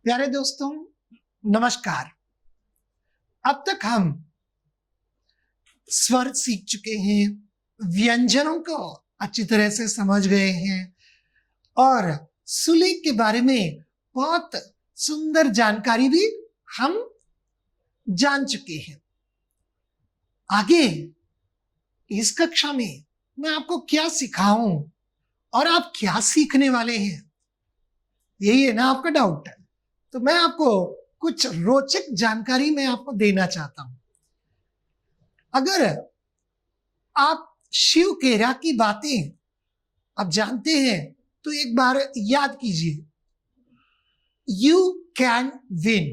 प्यारे दोस्तों, नमस्कार। अब तक हम स्वर सीख चुके हैं, व्यंजनों को अच्छी तरह से समझ गए हैं और सुलेख के बारे में बहुत सुंदर जानकारी भी हम जान चुके हैं। आगे इस कक्षा में मैं आपको क्या सिखाऊं और आप क्या सीखने वाले हैं, यही है ना आपका डाउट? तो मैं आपको कुछ रोचक जानकारी मैं आपको देना चाहता हूं। अगर आप शिव खेरा की बातें आप जानते हैं तो एक बार याद कीजिए, यू कैन विन।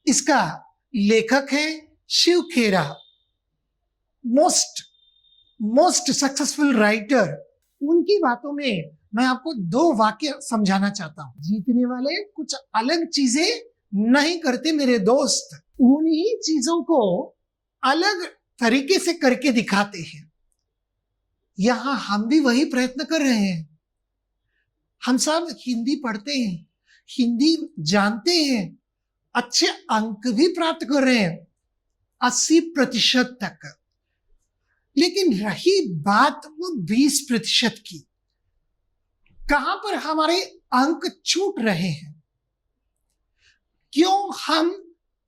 इसका लेखक है शिव खेरा, मोस्ट सक्सेसफुल राइटर। उनकी बातों में मैं आपको दो वाक्य समझाना चाहता हूं। जीतने वाले कुछ अलग चीजें नहीं करते मेरे दोस्त, उन्हीं चीजों को अलग तरीके से करके दिखाते हैं। यहां हम भी वही प्रयत्न कर रहे हैं। हम सब हिंदी पढ़ते हैं, हिंदी जानते हैं, अच्छे अंक भी प्राप्त कर रहे हैं 80% तक। लेकिन रही बात वो 20% की, कहां पर हमारे अंक छूट रहे हैं? क्यों हम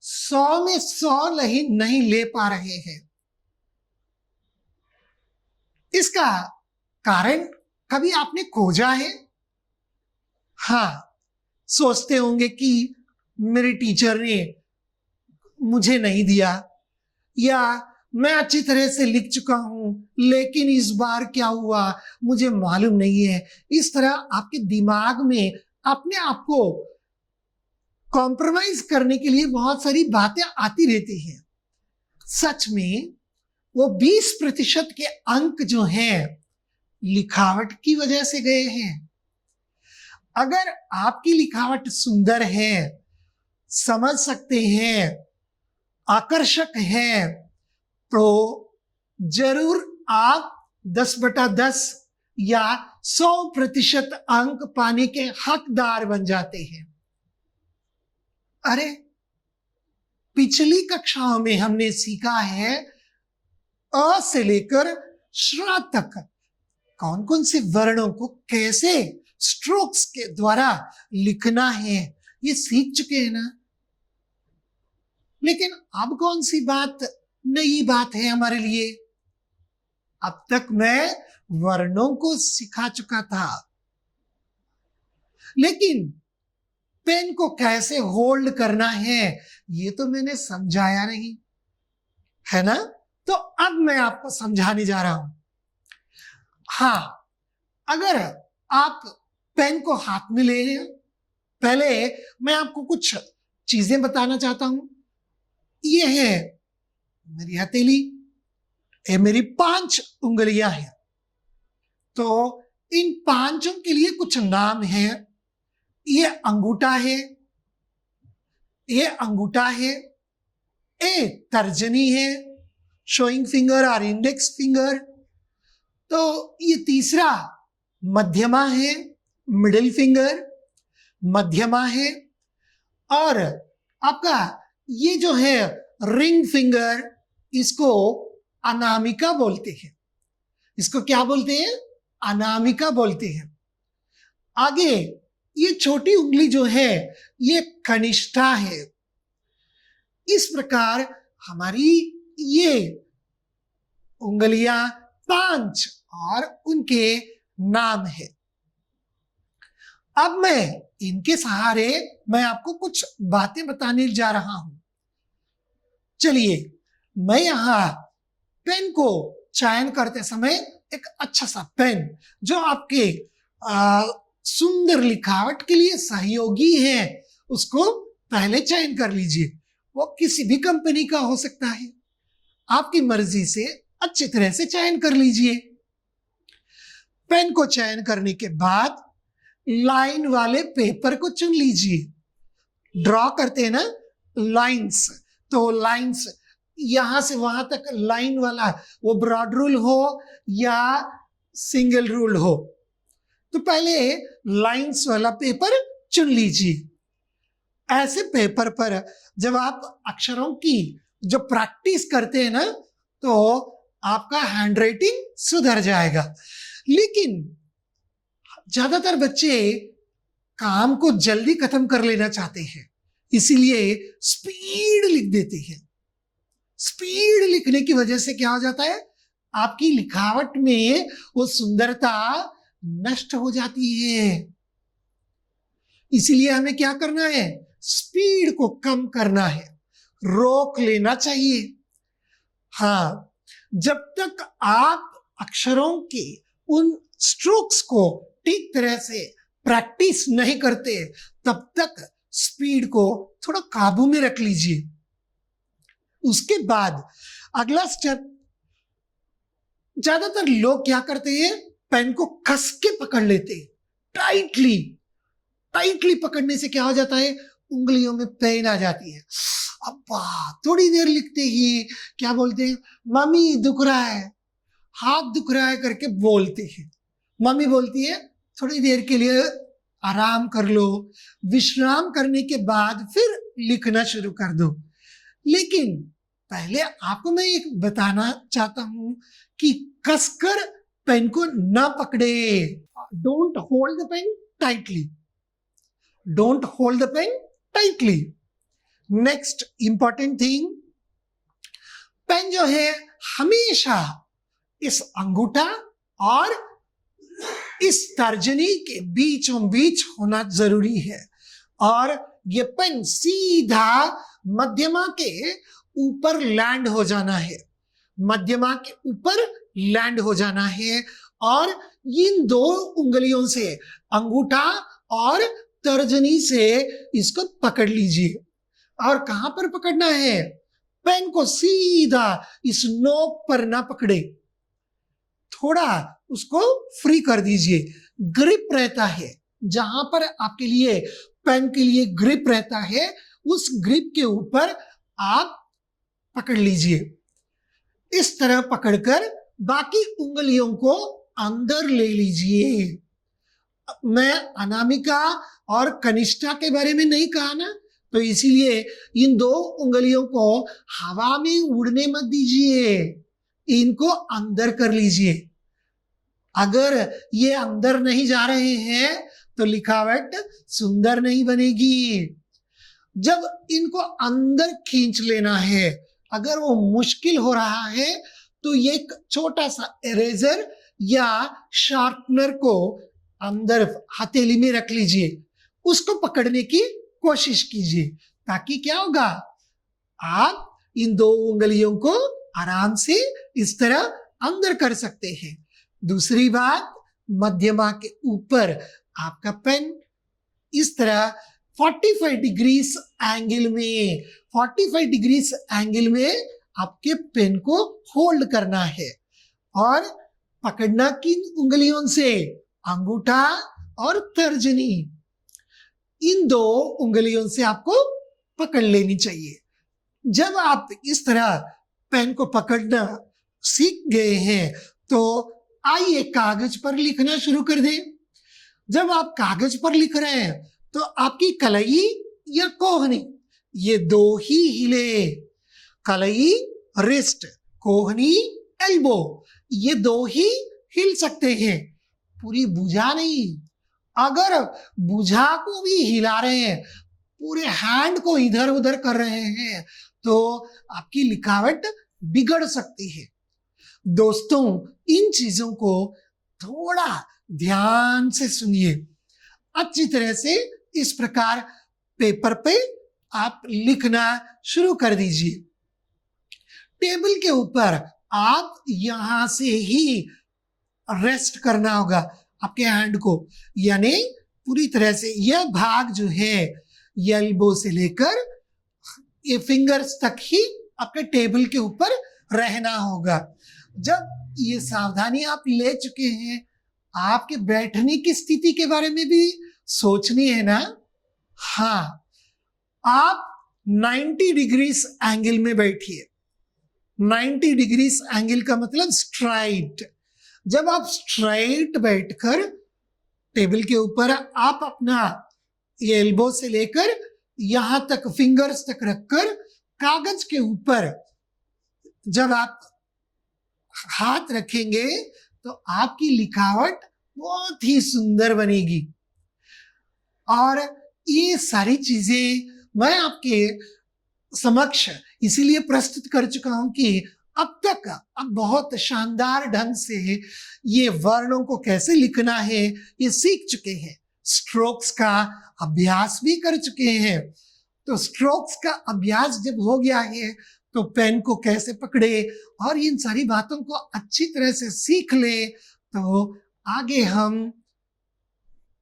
100 में 100 नहीं ले पा रहे हैं? इसका कारण कभी आपने खोजा है? हाँ, सोचते होंगे कि मेरे टीचर ने मुझे नहीं दिया, या मैं अच्छी तरह से लिख चुका हूं लेकिन इस बार क्या हुआ मुझे मालूम नहीं है। इस तरह आपके दिमाग में अपने आप को कॉम्प्रोमाइज करने के लिए बहुत सारी बातें आती रहती हैं। सच में वो 20% के अंक जो हैं लिखावट की वजह से गए हैं। अगर आपकी लिखावट सुंदर है, समझ सकते हैं, आकर्षक है, तो जरूर आप 10/10 या 100% अंक पाने के हकदार बन जाते हैं। अरे, पिछली कक्षाओं में हमने सीखा है अ से लेकर श्र तक कौन कौन से वर्णों को कैसे स्ट्रोक्स के द्वारा लिखना है, ये सीख चुके हैं ना। लेकिन अब कौन सी बात नई बात है हमारे लिए? अब तक मैं वर्णों को सिखा चुका था, लेकिन पेन को कैसे होल्ड करना है ये तो मैंने समझाया नहीं, है ना? तो अब मैं आपको समझाने जा रहा हूं। हाँ, अगर आप पेन को हाथ में ले रहे हैं, पहले मैं आपको कुछ चीजें बताना चाहता हूं। ये है मेरी हथेली, ये मेरी 5 उंगलियां हैं। तो इन 5 के लिए कुछ नाम है। ये अंगूठा है, ये अंगूठा है, ये तर्जनी है, शोइंग फिंगर और इंडेक्स फिंगर। तो ये तीसरा मध्यमा है, मिडिल फिंगर मध्यमा है, और आपका ये जो है रिंग फिंगर, इसको अनामिका बोलते हैं। इसको क्या बोलते हैं? अनामिका बोलते हैं। आगे ये छोटी उंगली जो है ये कनिष्ठा है। इस प्रकार हमारी ये उंगलियां 5 और उनके नाम है। अब मैं इनके सहारे मैं आपको कुछ बातें बताने जा रहा हूं। चलिए, मैं यहां पेन को चयन करते समय एक अच्छा सा पेन जो आपके सुंदर लिखावट के लिए सहयोगी है उसको पहले चयन कर लीजिए। वो किसी भी कंपनी का हो सकता है, आपकी मर्जी से अच्छी तरह से चयन कर लीजिए। पेन को चयन करने के बाद लाइन वाले पेपर को चुन लीजिए। ड्रॉ करते हैं ना लाइंस, तो लाइंस यहां से वहां तक लाइन वाला, वो ब्रॉड रूल हो या सिंगल रूल हो, तो पहले लाइंस वाला पेपर चुन लीजिए। ऐसे पेपर पर जब आप अक्षरों की जो प्रैक्टिस करते हैं ना, तो आपका हैंडराइटिंग सुधर जाएगा। लेकिन ज्यादातर बच्चे काम को जल्दी खत्म कर लेना चाहते हैं, इसीलिए स्पीड लिख देते हैं। स्पीड लिखने की वजह से क्या हो जाता है, आपकी लिखावट में वो सुंदरता नष्ट हो जाती है। इसीलिए हमें क्या करना है, स्पीड को कम करना है, रोक लेना चाहिए। हाँ, जब तक आप अक्षरों के उन स्ट्रोक्स को ठीक तरह से प्रैक्टिस नहीं करते, तब तक स्पीड को थोड़ा काबू में रख लीजिए। उसके बाद अगला स्टेप, ज्यादातर लोग क्या करते हैं, पेन को कस के पकड़ लेते हैं। टाइटली पकड़ने से क्या हो जाता है, उंगलियों में पेन आ जाती है। अब्बा, थोड़ी देर लिखते ही क्या बोलते हैं, मम्मी दुख रहा है, हाथ दुख रहा है करके बोलते हैं। मम्मी बोलती है थोड़ी देर के लिए आराम कर लो, विश्राम करने के बाद फिर लिखना शुरू कर दो। लेकिन पहले आपको मैं एक बताना चाहता हूं कि कसकर पेन को ना पकड़े। Don't hold the pen tightly, don't hold the pen tightly. Next important thing, pen जो है हमेशा इस अंगूठा और इस तर्जनी के बीचों बीच होना जरूरी है, और ये पेन सीधा मध्यमा के ऊपर लैंड हो जाना है, मध्यमा के ऊपर लैंड हो जाना है। और इन दो उंगलियों से, अंगूठा और तर्जनी से इसको पकड़ लीजिए। और कहां पर पकड़ना है, पेन को सीधा इस नोक पर ना पकड़े, थोड़ा उसको फ्री कर दीजिए। ग्रिप रहता है, जहां पर आपके लिए पेन के लिए ग्रिप रहता है, उस ग्रिप के ऊपर आप पकड़ लीजिए। इस तरह पकड़कर बाकी उंगलियों को अंदर ले लीजिए। मैं अनामिका और कनिष्ठा के बारे में नहीं कहा ना, तो इसीलिए इन दो उंगलियों को हवा में उड़ने मत दीजिए, इनको अंदर कर लीजिए। अगर ये अंदर नहीं जा रहे हैं तो लिखावट सुंदर नहीं बनेगी। जब इनको अंदर खींच लेना है, अगर वो मुश्किल हो रहा है, तो ये एक छोटा सा इरेजर या शार्पनर को अंदर हथेली में रख लीजिए, उसको पकड़ने की कोशिश कीजिए, ताकि क्या होगा, आप इन दो उंगलियों को आराम से इस तरह अंदर कर सकते हैं। दूसरी बात, मध्यमा के ऊपर आपका पेन इस तरह 45 डिग्रीज एंगल में, 45 डिग्रीज एंगल में आपके पेन को होल्ड करना है, और पकड़ना किन उंगलियों से, अंगूठा और तर्जनी, इन दो उंगलियों से आपको पकड़ लेनी चाहिए। जब आप इस तरह पेन को पकड़ना सीख गए हैं, तो आइए कागज पर लिखना शुरू कर दें। जब आप कागज पर लिख रहे हैं, तो आपकी कलई या कोहनी, ये दो ही हिले। कलई रिस्ट, कोहनी एल्बो, ये दो ही हिल सकते हैं, पूरी भुजा नहीं। अगर भुजा को भी हिला रहे हैं, पूरे हैंड को इधर उधर कर रहे हैं, तो आपकी लिखावट बिगड़ सकती है। दोस्तों, इन चीजों को थोड़ा ध्यान से सुनिए। अच्छी तरह से इस प्रकार पेपर पे आप लिखना शुरू कर दीजिए। टेबल के ऊपर आप यहां से ही रेस्ट करना होगा आपके हैंड को, यानी पूरी तरह से यह भाग जो है, ये एल्बो से लेकर ये फिंगर्स तक ही आपके टेबल के ऊपर रहना होगा। जब ये सावधानी आप ले चुके हैं, आपके बैठने की स्थिति के बारे में भी सोचनी है ना। हाँ, आप 90 डिग्रीज एंगल में बैठिए। 90 डिग्रीज एंगल का मतलब स्ट्राइट। जब आप स्ट्राइट बैठकर टेबल के ऊपर आप अपना ये एल्बो से लेकर यहां तक फिंगर्स तक रखकर कागज के ऊपर जब आप हाथ रखेंगे तो आपकी लिखावट बहुत ही सुंदर बनेगी। और ये सारी चीजें मैं आपके समक्ष इसीलिए प्रस्तुत कर चुका हूं कि अब तक अब बहुत शानदार ढंग से ये वर्णों को कैसे लिखना है ये सीख चुके हैं, स्ट्रोक्स का अभ्यास भी कर चुके हैं। तो स्ट्रोक्स का अभ्यास जब हो गया है तो पेन को कैसे पकड़े और इन सारी बातों को अच्छी तरह से सीख ले तो आगे हम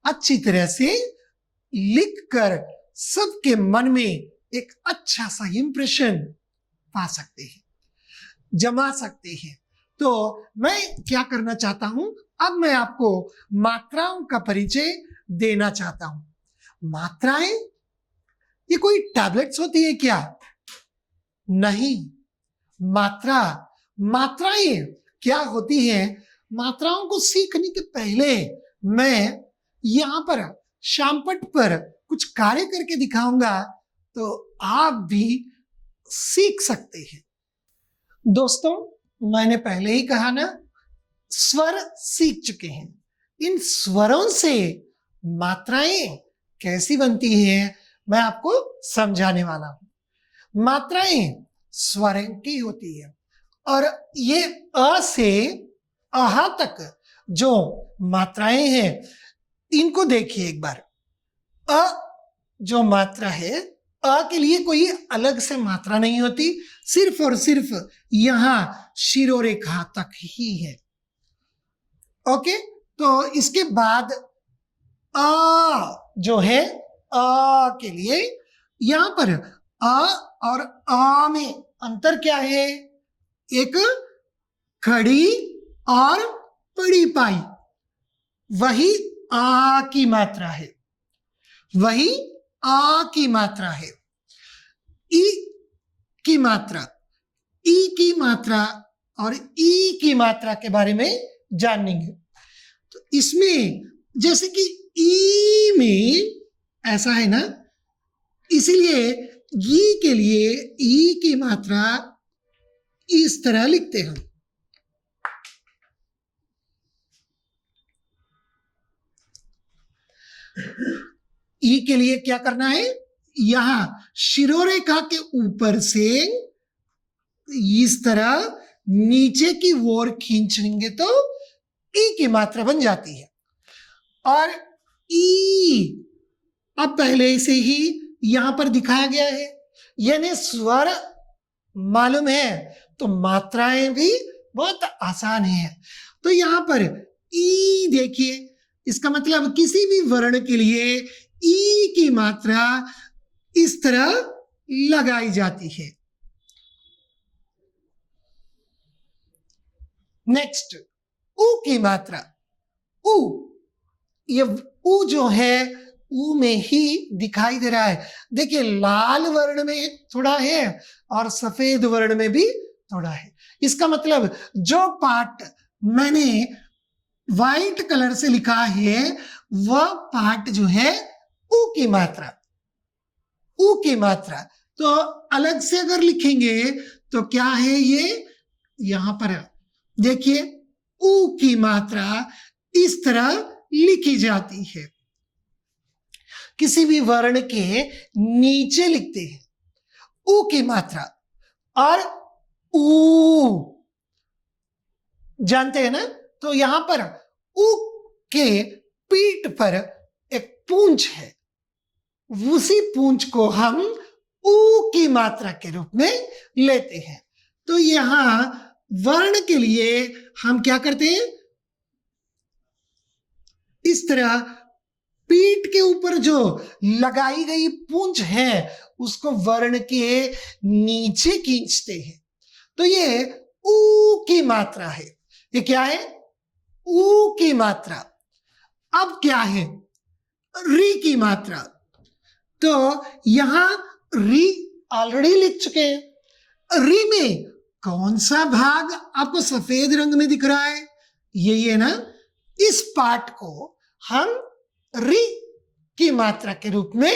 अच्छी तरह से लिखकर सबके मन में एक अच्छा सा इंप्रेशन पा सकते हैं, जमा सकते हैं। तो मैं क्या करना चाहता हूं, अब मैं आपको मात्राओं का परिचय देना चाहता हूं। मात्राएं ये कोई टैबलेट्स होती है क्या? नहीं। मात्राएं क्या होती हैं? मात्राओं को सीखने के पहले मैं यहां पर शामपट पर कुछ कार्य करके दिखाऊंगा तो आप भी सीख सकते हैं। दोस्तों, मैंने पहले ही कहा ना, स्वर सीख चुके हैं। इन स्वरों से मात्राएं कैसी बनती हैं मैं आपको समझाने वाला हूं। मात्राएं स्वर की होती है और ये अ से अहा तक जो मात्राएं हैं इनको देखिए एक बार। अ जो मात्रा है, अ के लिए कोई अलग से मात्रा नहीं होती, सिर्फ और सिर्फ यहां शिरोरेखा तक ही है। ओके, तो इसके बाद आ जो है, आ के लिए यहां पर आ और आ में अंतर क्या है? एक खड़ी और बड़ी पाई, वही आ की मात्रा है, वही आ की मात्रा है। ई की मात्रा, ई की मात्रा और ई की मात्रा के बारे में जानेंगे। तो इसमें जैसे कि ई में ऐसा है ना, इसीलिए ई के लिए ई की मात्रा इस तरह लिखते हैं। ई के लिए क्या करना है? यहां शिरोरेखा के ऊपर से इस तरह नीचे की ओर खींचेंगे तो ई की मात्रा बन जाती है। और ई अब पहले से ही यहां पर दिखाया गया है, यानी स्वर मालूम है तो मात्राएं भी बहुत आसान है। तो यहां पर ई देखिए, इसका मतलब किसी भी वर्ण के लिए ई की मात्रा इस तरह लगाई जाती है। नेक्स्ट, ऊ की मात्रा। ऊ, ये ऊ जो है ऊ में ही दिखाई दे रहा है। देखिए, लाल वर्ण में थोड़ा है और सफेद वर्ण में भी थोड़ा है। इसका मतलब जो पार्ट मैंने व्हाइट कलर से लिखा है वह पार्ट जो है ऊ की मात्रा, ऊ की मात्रा। तो अलग से अगर लिखेंगे तो क्या है ये? यहां पर देखिए, ऊ की मात्रा इस तरह लिखी जाती है। किसी भी वर्ण के नीचे लिखते हैं ऊ की मात्रा। और ऊ जानते हैं ना, तो यहां पर ऊ के पीठ पर एक पूंछ है, उसी पूंछ को हम ऊ की मात्रा के रूप में लेते हैं। तो यहां वर्ण के लिए हम क्या करते हैं? इस तरह पीठ के ऊपर जो लगाई गई पूंछ है उसको वर्ण के नीचे खींचते हैं। तो ये ऊ की मात्रा है। ये क्या है? ऊ की मात्रा। अब क्या है? री की मात्रा। तो यहां री ऑलरेडी लिख चुके हैं। री में कौन सा भाग आपको सफेद रंग में दिख रहा है? यही है ना। इस पार्ट को हम री की मात्रा के रूप में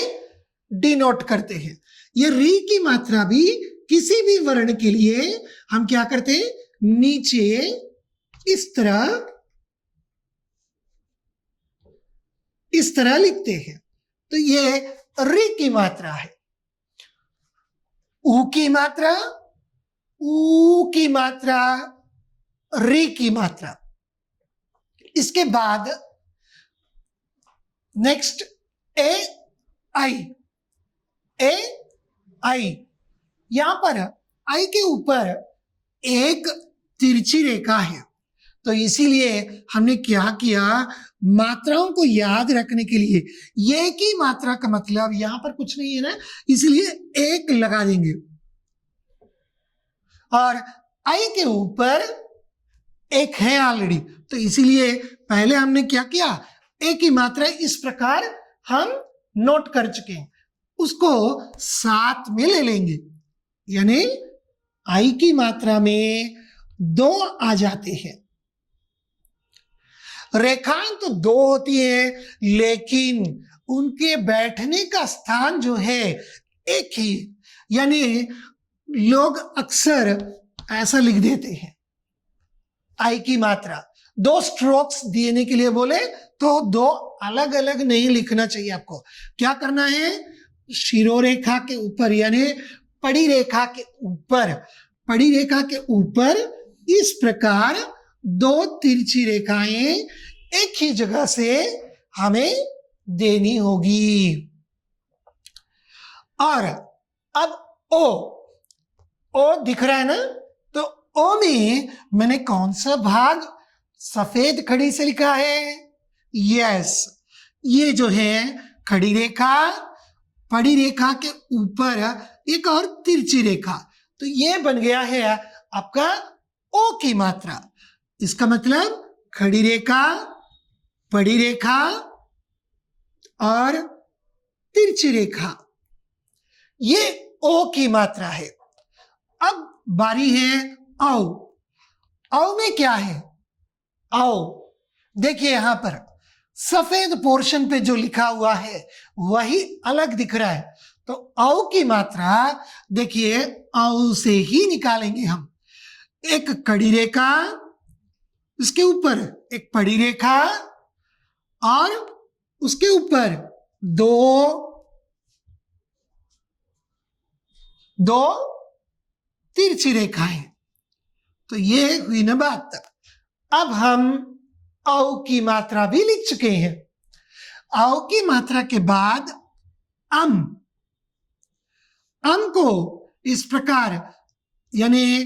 डिनोट करते हैं। ये री की मात्रा भी किसी भी वर्ण के लिए हम क्या करते हैं, नीचे इस तरह लिखते हैं। तो ये री की मात्रा है। ऊ की मात्रा, ऊ की मात्रा, री की मात्रा। इसके बाद नेक्स्ट ए आई, ए आई। यहां पर आई के ऊपर एक तिरछी रेखा है, तो इसीलिए हमने क्या किया, मात्राओं को याद रखने के लिए ये की मात्रा का मतलब यहां पर कुछ नहीं है ना, इसलिए एक लगा देंगे और आई के ऊपर एक है ऑलरेडी, तो इसीलिए पहले हमने क्या किया, ए की मात्रा इस प्रकार हम नोट कर चुके हैं, उसको साथ में ले लेंगे, यानी आई की मात्रा में 2 आ जाते हैं। रेखाएं तो 2 होती है, लेकिन उनके बैठने का स्थान जो है एक ही, यानी लोग अक्सर ऐसा लिख देते हैं, आई की मात्रा 2 स्ट्रोक्स देने के लिए बोले तो 2 अलग अलग नहीं लिखना चाहिए। आपको क्या करना है, शिरोरेखा के ऊपर यानी पड़ी रेखा के ऊपर, पड़ी रेखा के ऊपर इस प्रकार 2 तिरछी रेखाएं एक ही जगह से हमें देनी होगी। और अब ओ दिख रहा है ना, तो ओ में मैंने कौन सा भाग सफेद खड़ी से लिखा है, यस, ये जो है खड़ी रेखा, पड़ी रेखा के ऊपर एक और तिरछी रेखा, तो ये बन गया है आपका ओ की मात्रा। इसका मतलब खड़ी रेखा, पड़ी रेखा और तिरछी रेखा, ये ओ की मात्रा है। अब बारी है औ। औ में क्या है, औ देखिए यहां पर सफेद पोर्शन पे जो लिखा हुआ है वही अलग दिख रहा है, तो औ की मात्रा देखिए औ से ही निकालेंगे हम। एक कड़ी रेखा, उसके ऊपर एक पड़ी रेखा और उसके ऊपर दो तिरछी रेखाएं, तो ये हुई ना बात। अब हम औ की मात्रा भी लिख चुके हैं। औ की मात्रा के बाद अम को इस प्रकार यानी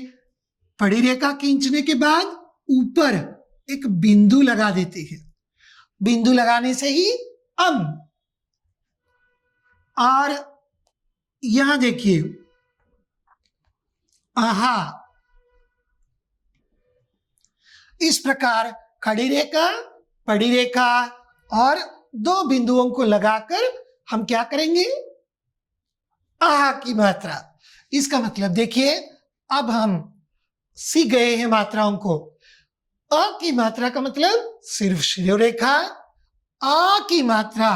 पड़ी रेखा खींचने के बाद ऊपर एक बिंदु लगा देते हैं, बिंदु लगाने से ही अम। और यहां देखिए आहा, इस प्रकार खड़ी रेखा, पड़ी रेखा और 2 बिंदुओं को लगाकर हम क्या करेंगे, आहा की मात्रा। इसका मतलब देखिए अब हम सीख गए हैं मात्राओं को। अ की मात्रा का मतलब सिर्फ शिरोरेखा, आ की मात्रा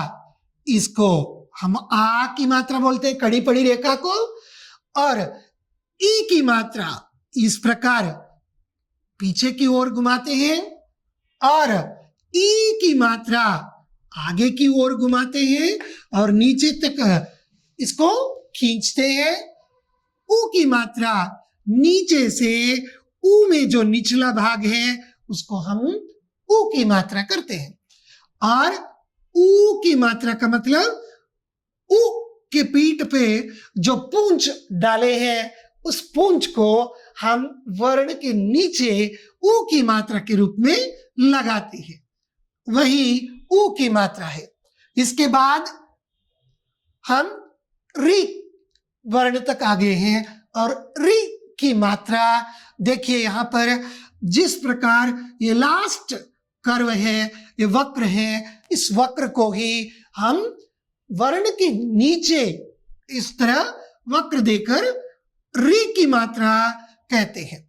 इसको हम आ की मात्रा बोलते हैं कड़ी पड़ी रेखा को, और ई की मात्रा इस प्रकार पीछे की ओर घुमाते हैं और ई की मात्रा आगे की ओर घुमाते हैं और नीचे तक इसको खींचते हैं। ऊ की मात्रा नीचे से ऊ में जो निचला भाग है उसको हम ऊ की मात्रा करते हैं, और ऊ की मात्रा का मतलब ऊ के पीठ पे जो पूंछ डाले हैं उस पूंछ को हम वर्ण के नीचे ऊ की मात्रा के रूप में लगाते हैं, वही ऊ की मात्रा है। इसके बाद हम री वर्ण तक आ गए हैं, और री की मात्रा देखिए यहां पर जिस प्रकार ये लास्ट कर्व है, ये वक्र है, इस वक्र को ही हम वर्ण के नीचे इस तरह वक्र देकर री की मात्रा कहते हैं।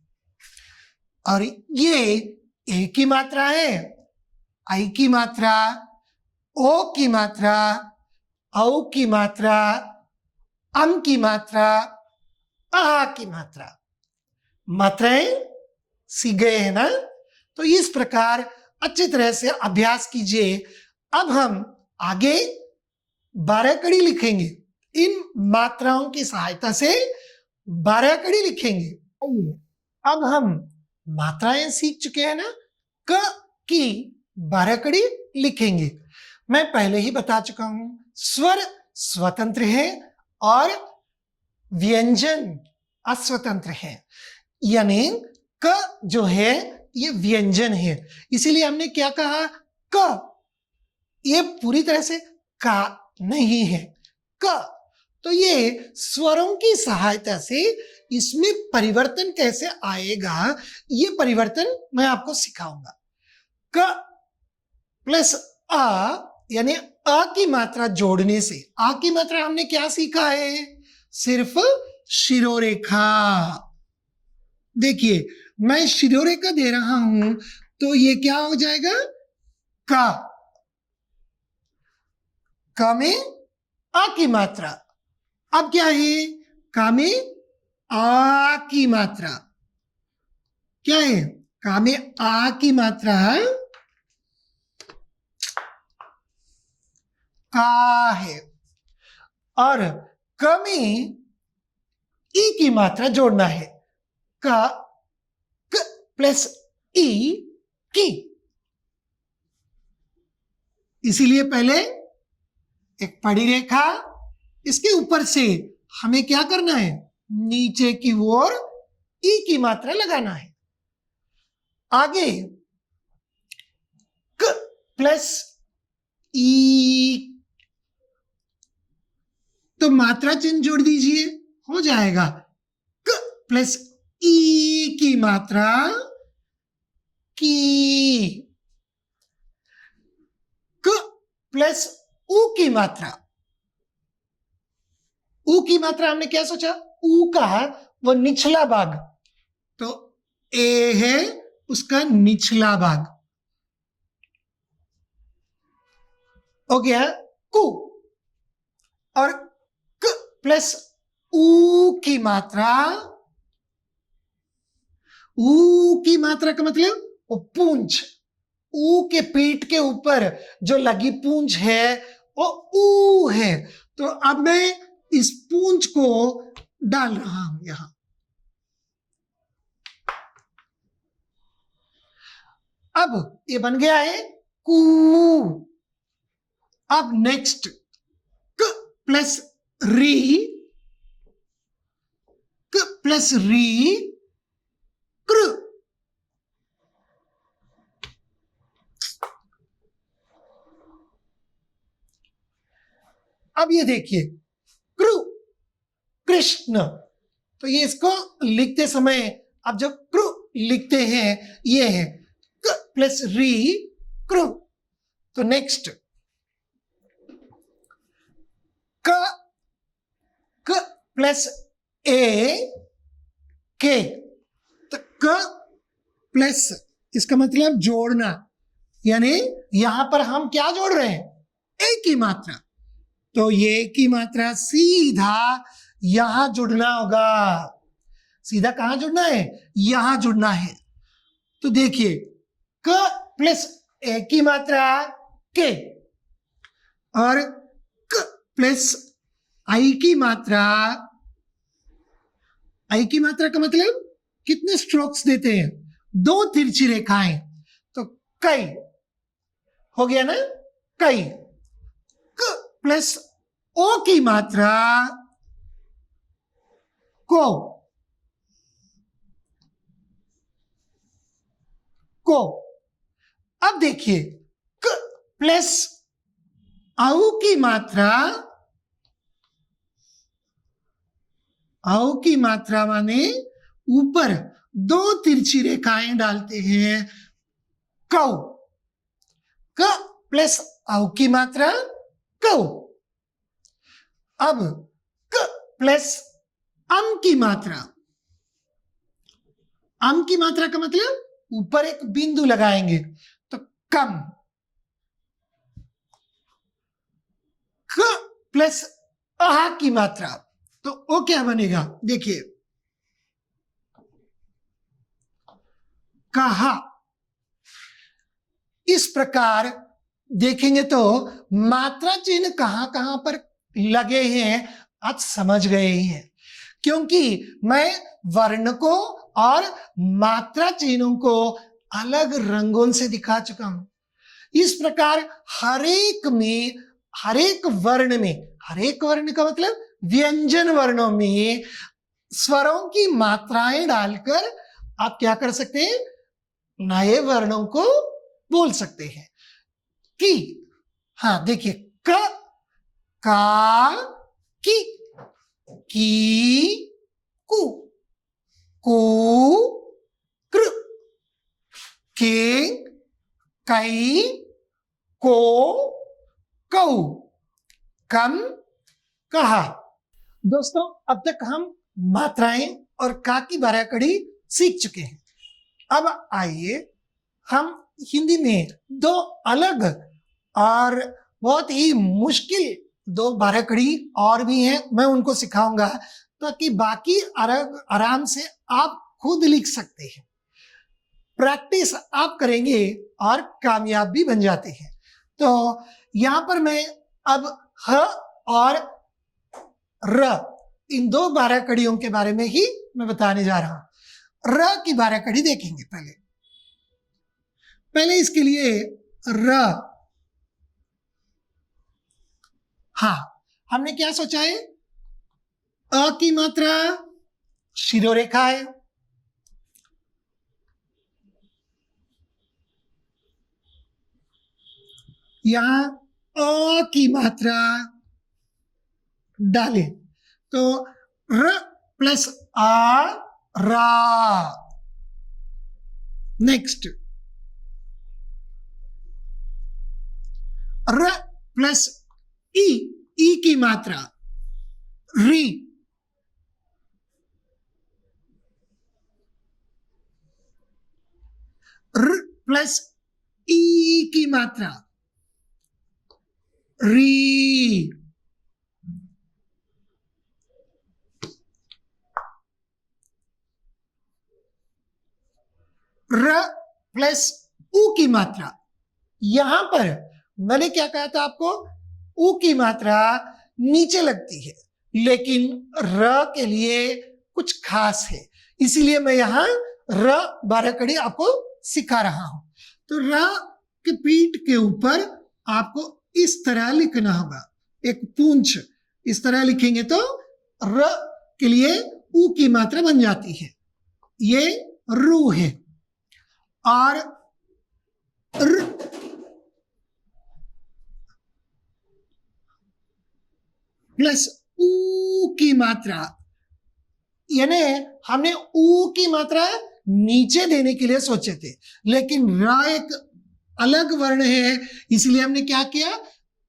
और ये ए की मात्रा है, आई की मात्रा, ओ की मात्रा औ की मात्रा, अम की मात्रा, आ की मात्रा, मात्राएं सीख गए हैं ना? तो इस प्रकार अच्छी तरह से अभ्यास कीजिए। अब हम आगे 12 कड़ी लिखेंगे। इन मात्राओं की सहायता से 12 कड़ी लिखेंगे। अब हम मात्राएं सीख चुके हैं ना, क की 12 कड़ी लिखेंगे। मैं पहले ही बता चुका हूं, स्वर स्वतंत्र है और व्यंजन अस्वतंत्र है। यानी क जो है ये व्यंजन है, इसीलिए हमने क्या कहा, क। ये पूरी तरह से का नहीं है, क। तो ये स्वरों की सहायता से इसमें परिवर्तन कैसे आएगा, ये परिवर्तन मैं आपको सिखाऊंगा। क प्लस आ, यानी अ की मात्रा जोड़ने से, आ की मात्रा हमने क्या सीखा है, सिर्फ शिरोरेखा। देखिए मैं शिरोरेखा दे रहा हूं तो ये क्या हो जाएगा, का। का में आ की मात्रा, अब क्या है, का में आ की मात्रा, क्या है, का में आ की मात्रा का है, और क में ई की मात्रा जोड़ना है, का, क प्लस ई की। इसीलिए पहले एक पड़ी रेखा, इसके ऊपर से हमें क्या करना है, नीचे की ओर ई की मात्रा लगाना है। आगे क प्लस ई, तो मात्रा चिन्ह जोड़ दीजिए, हो जाएगा क प्लस ई की मात्रा की। क प्लस ऊ की मात्रा, ऊ की मात्रा हमने क्या सोचा, ऊ का वो निचला भाग, तो ए है उसका निचला भाग, हो गया कु। और क प्लस ऊ की मात्रा, ऊ की मात्रा का मतलब वो पूंछ, ऊ के पीठ के ऊपर जो लगी पूंछ है वो ऊ है। तो अब मैं इस पूंछ को डाल रहा हूं यहां। अब ये बन गया है कू। अब नेक्स्ट क प्लस री, क प्लस री कृ। अब ये देखिए कृ, कृष्ण, तो ये इसको लिखते समय अब जब कृ लिखते हैं ये है क प्लस री कृ। तो नेक्स्ट क, क प्लस ए के, तो क प्लस इसका मतलब जोड़ना, यानी यहां पर हम क्या जोड़ रहे हैं, ए की मात्रा, तो ये की मात्रा सीधा यहां जुड़ना होगा। सीधा कहां जुड़ना है, यहां जुड़ना है। तो देखिए क प्लस ए की मात्रा के, और क प्लस आई की मात्रा, आई की मात्रा का मतलब कितने स्ट्रोक्स देते हैं, 2 तिरछी रेखाएं, तो कई हो गया ना, कई। क प्लस ओ की मात्रा को, को। अब देखिए क प्लस औ की मात्रा, औ की मात्रा माने ऊपर 2 तिरछी रेखाएं डालते हैं, कौ। क प्लस औ की मात्रा कौ। अब क प्लस अम की मात्रा, अम की मात्रा का मतलब ऊपर एक बिंदु लगाएंगे, तो कम। क प्लस अहा की मात्रा, तो वो क्या बनेगा? देखिए, कहा। इस प्रकार देखेंगे तो मात्रा चिन्ह कहां कहां पर लगे हैं आज समझ गए ही हैं, क्योंकि मैं वर्ण को और मात्रा चिन्हों को अलग रंगों से दिखा चुका हूं। इस प्रकार हरेक वर्ण में, हरेक वर्ण का मतलब व्यंजन वर्णों में स्वरों की मात्राएं डालकर आप क्या कर सकते हैं? नए वर्णों को बोल सकते हैं। कि हाँ देखिए, क, का, की, कु, कृ, के, कई, को, कौ, कम, कहा। दोस्तों, अब तक हम मात्राएं और का की बाराकड़ी सीख चुके हैं। अब आइए हम हिंदी में दो अलग और बहुत ही मुश्किल दो बाराकड़ी और भी हैं, मैं उनको सिखाऊंगा ताकि बाकी आराम से आप खुद लिख सकते हैं। प्रैक्टिस आप करेंगे और कामयाब भी बन जाते हैं। तो यहां पर मैं अब ह और र इन दो बाराकड़ियों के बारे में ही मैं बताने जा रहा हूं। र की बाराकड़ी देखेंगे पहले इसके लिए र। हाँ, हमने क्या सोचा है? अ की मात्रा शिरोरेखा है, यहां अ की मात्रा डाले तो र प्लस आ, रा। नेक्स्ट, र प्लस ई की मात्रा री। र प्लस ई की मात्रा री। र प्लस उ की मात्रा, यहां पर मैंने क्या कहा था आपको? उ की मात्रा नीचे लगती है, लेकिन र के लिए कुछ खास है, इसीलिए मैं यहां र बाराकड़ी आपको सिखा रहा हूं। तो र के पीठ के ऊपर आपको इस तरह लिखना होगा, एक पूंछ इस तरह लिखेंगे तो र के लिए उ की मात्रा बन जाती है, ये रू है। और प्लस ऊ की मात्रा, यानी हमने ऊ की मात्रा नीचे देने के लिए सोचे थे, लेकिन रा एक अलग वर्ण है, इसलिए हमने क्या किया?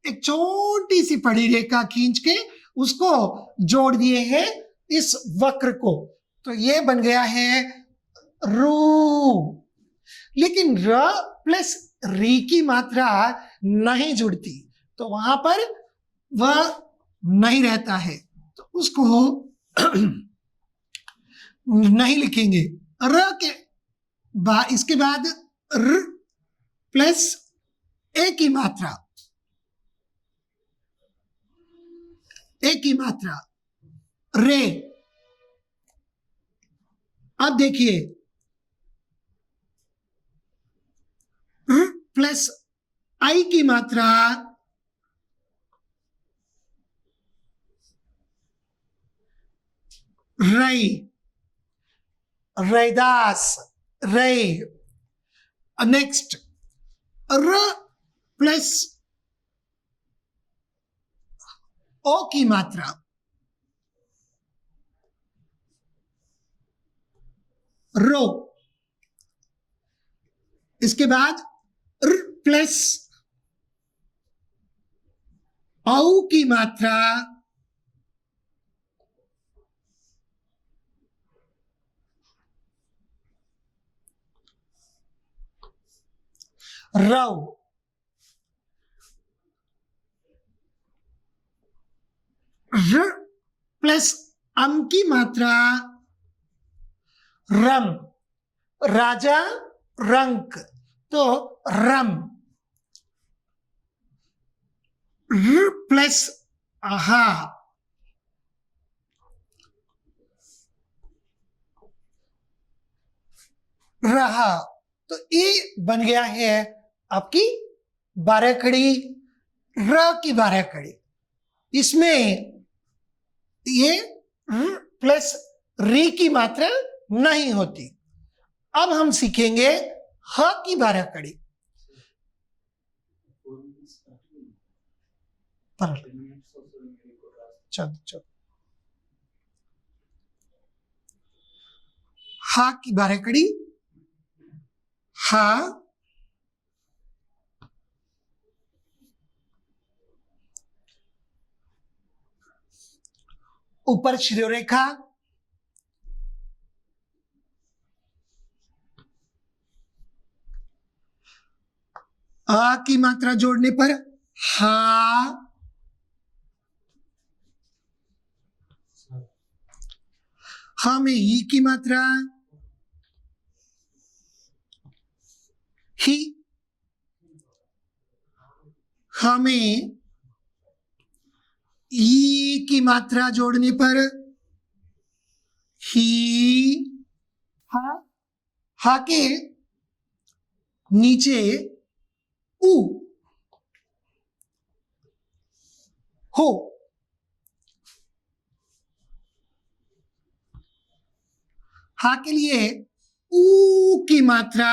एक छोटी सी पड़ी रेखा खींच के उसको जोड़ दिए हैं इस वक्र को, तो ये बन गया है रू। लेकिन र प्लस री की मात्रा नहीं जुड़ती, तो वहां पर वह नहीं रहता है, तो उसको नहीं लिखेंगे। र के इसके बाद र प्लस ए की मात्रा, ए की मात्रा रे। अब देखिए, र प्लस आई की मात्रा रई, रैदास, रई। नेक्स्ट, र प्लस ओ की मात्रा रो। इसके बाद र प्लस औ की मात्रा रव। प्लस अम की मात्रा रम, राजा रंक, तो रम, र प्लस आहा, रहा। तो ये बन गया है आपकी 12 कड़ी, र की 12 कड़ी। इसमें ये प्लस री की मात्रा नहीं होती। अब हम सीखेंगे ह की 12 कड़ी। चलो हा की 12 कड़ी, हा, ऊपर शिरोरेखा, आ की मात्रा जोड़ने पर हा, हा में ई की मात्रा ही, हा में ई की मात्रा जोड़ने पर ही, हा के नीचे उ, हो, हा के लिए ऊ की मात्रा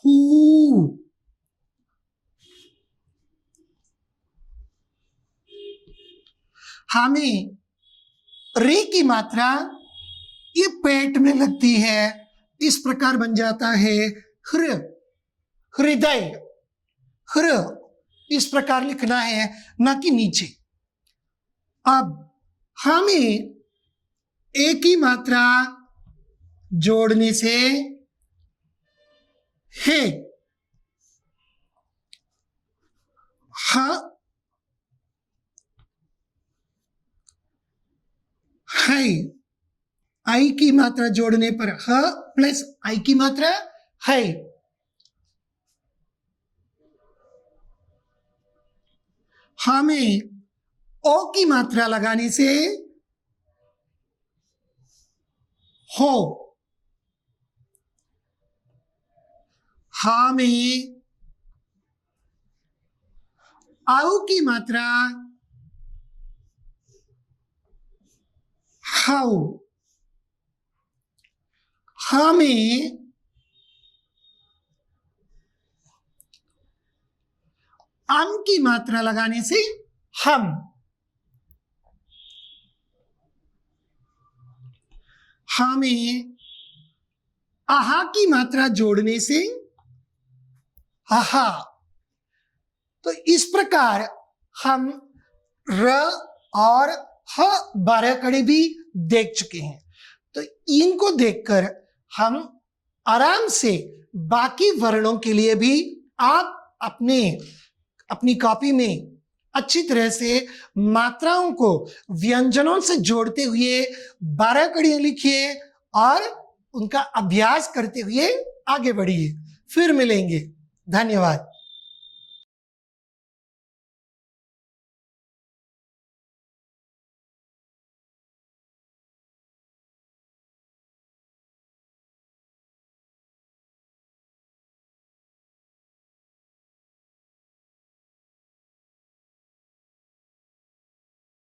हू, हा में रे की मात्रा ये पेट में लगती है, इस प्रकार बन जाता है हृ, हृदय, हृ, इस प्रकार लिखना है, ना कि नीचे। अब हमें ए की मात्रा जोड़ने से है, ह, है, आई की मात्रा जोड़ने पर ह प्लस आई की मात्रा है, हमें ओ की मात्रा लगाने से हो, हा में आउ की मात्रा हाउ, हा में अम की मात्रा लगाने से हम, हा में आहा की मात्रा जोड़ने से आहा। तो इस प्रकार हम र और ह 12 कड़ी भी देख चुके हैं। तो इनको देखकर हम आराम से बाकी वर्णों के लिए भी आप अपनी कॉपी में अच्छी तरह से मात्राओं को व्यंजनों से जोड़ते हुए 12 कड़ियां लिखिए और उनका अभ्यास करते हुए आगे बढ़िए। फिर मिलेंगे। धन्यवाद।